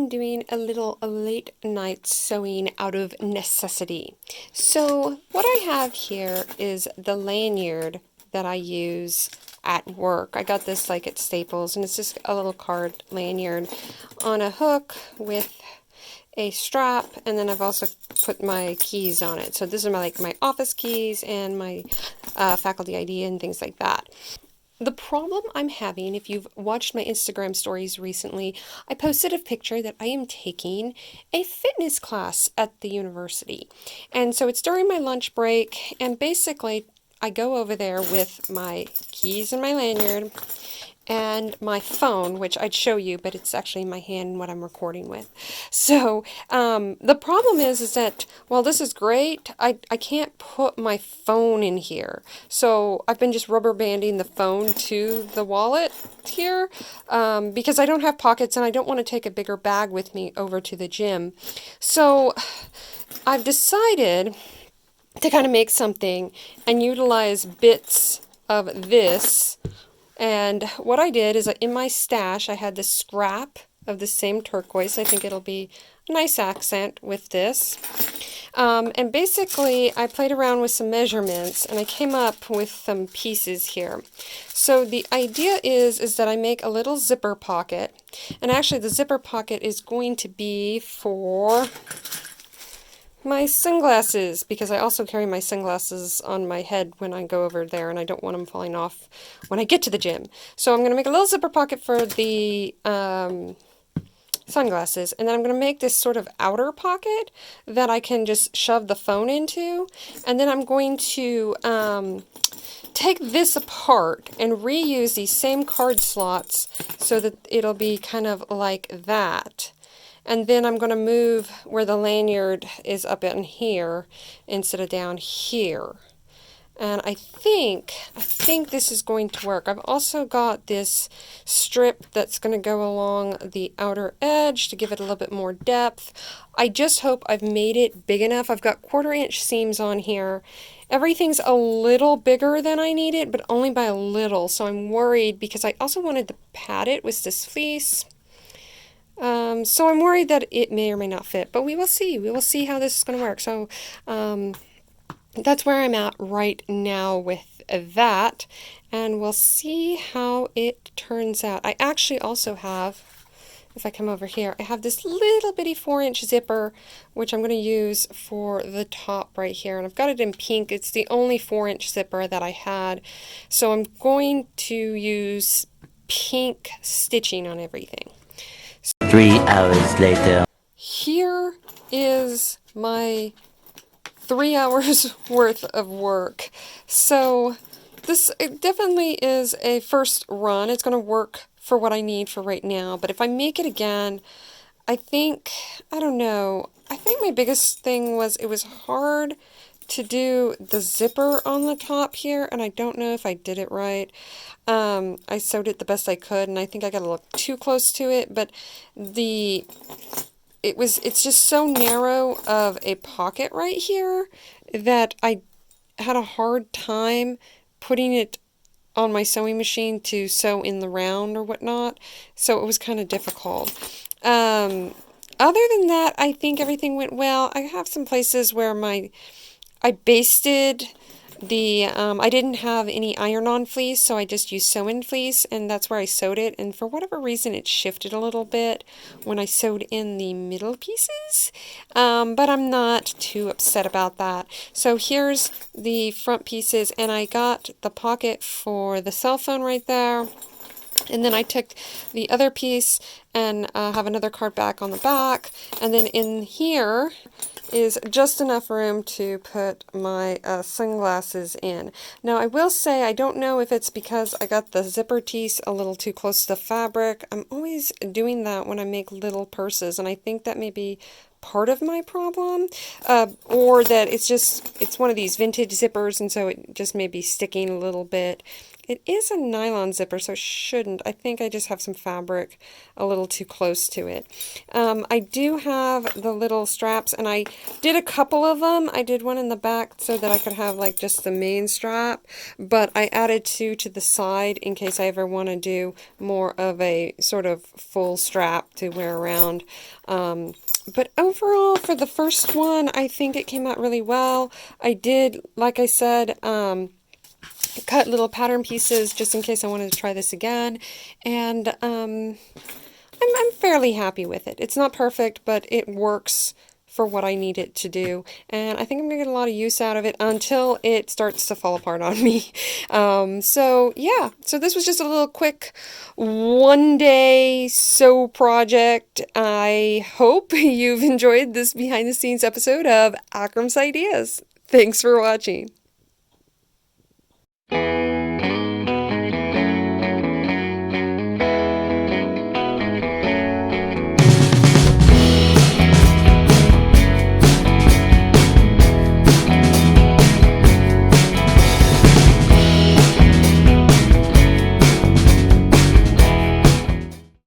am doing a little late night sewing out of necessity. So what I have here is the lanyard that I use at work. I got this like at Staples, and it's just a little card lanyard on a hook with a strap, and then I've also put my keys on it. So this is my office keys and my faculty ID and things like that. The problem I'm having, if you've watched my Instagram stories recently, I posted a picture that I am taking a fitness class at the university. And so it's during my lunch break, and basically I go over there with my keys and my lanyard and my phone, which I'd show you, but it's actually in my hand what I'm recording with. So the problem is that, while this is great, I can't put my phone in here. So I've been just rubber banding the phone to the wallet here because I don't have pockets and I don't want to take a bigger bag with me over to the gym. So I've decided to kind of make something and utilize bits of this. And what I did is, in my stash, I had this scrap of the same turquoise. I think it'll be a nice accent with this. And basically, I played around with some measurements, and I came up with some pieces here. So the idea is that I make a little zipper pocket. And actually, the zipper pocket is going to be for my sunglasses, because I also carry my sunglasses on my head when I go over there, and I don't want them falling off when I get to the gym. So I'm going to make a little zipper pocket for the sunglasses, and then I'm going to make this sort of outer pocket that I can just shove the phone into, and then I'm going to take this apart and reuse these same card slots so that it'll be kind of like that. And then I'm going to move where the lanyard is up in here instead of down here. And I think this is going to work. I've also got this strip that's going to go along the outer edge to give it a little bit more depth. I just hope I've made it big enough. I've got 1/4-inch seams on here. Everything's a little bigger than I need it, but only by a little. So I'm worried because I also wanted to pad it with this fleece. So I'm worried that it may or may not fit, but we will see. We will see how this is going to work. So that's where I'm at right now with that, and we'll see how it turns out. I actually also have, if I come over here, I have this little bitty 4-inch zipper, which I'm going to use for the top right here, and I've got it in pink. It's the only 4-inch zipper that I had, so I'm going to use pink stitching on everything. 3 hours later. Here is my 3 hours worth of work. So this definitely is a first run. It's going to work for what I need for right now. But if I make it again, I don't know. I think my biggest thing was it was hard to do the zipper on the top here, and I don't know if I did it right. I sewed it the best I could, and I think I got a little too close to it, but it's just so narrow of a pocket right here that I had a hard time putting it on my sewing machine to sew in the round or whatnot, so it was kind of difficult. Other than that, I think everything went well. I have some places where I basted the, I didn't have any iron-on fleece, so I just used sew-in fleece, and that's where I sewed it, and for whatever reason it shifted a little bit when I sewed in the middle pieces, but I'm not too upset about that. So here's the front pieces, and I got the pocket for the cell phone right there. And then I took the other piece and have another card back on the back, and then in here is just enough room to put my sunglasses in. Now I will say, I don't know if it's because I got the zipper teeth a little too close to the fabric. I'm always doing that when I make little purses, and I think that may be part of my problem, or that it's one of these vintage zippers, and so it just may be sticking a little bit. It is a nylon zipper, so it shouldn't. I think I just have some fabric a little too close to it. I do have the little straps, and I did a couple of them. I did one in the back so that I could have like just the main strap, but I added two to the side in case I ever want to do more of a sort of full strap to wear around. But overall, for the first one, I think it came out really well. I did, like I said, cut little pattern pieces just in case I wanted to try this again, and I'm fairly happy with it. It's not perfect, but it works for what I need it to do, and I think I'm gonna get a lot of use out of it until it starts to fall apart on me. So yeah, so this was just a little quick one-day sew project. I hope you've enjoyed this behind-the-scenes episode of Akram's Ideas. Thanks for watching.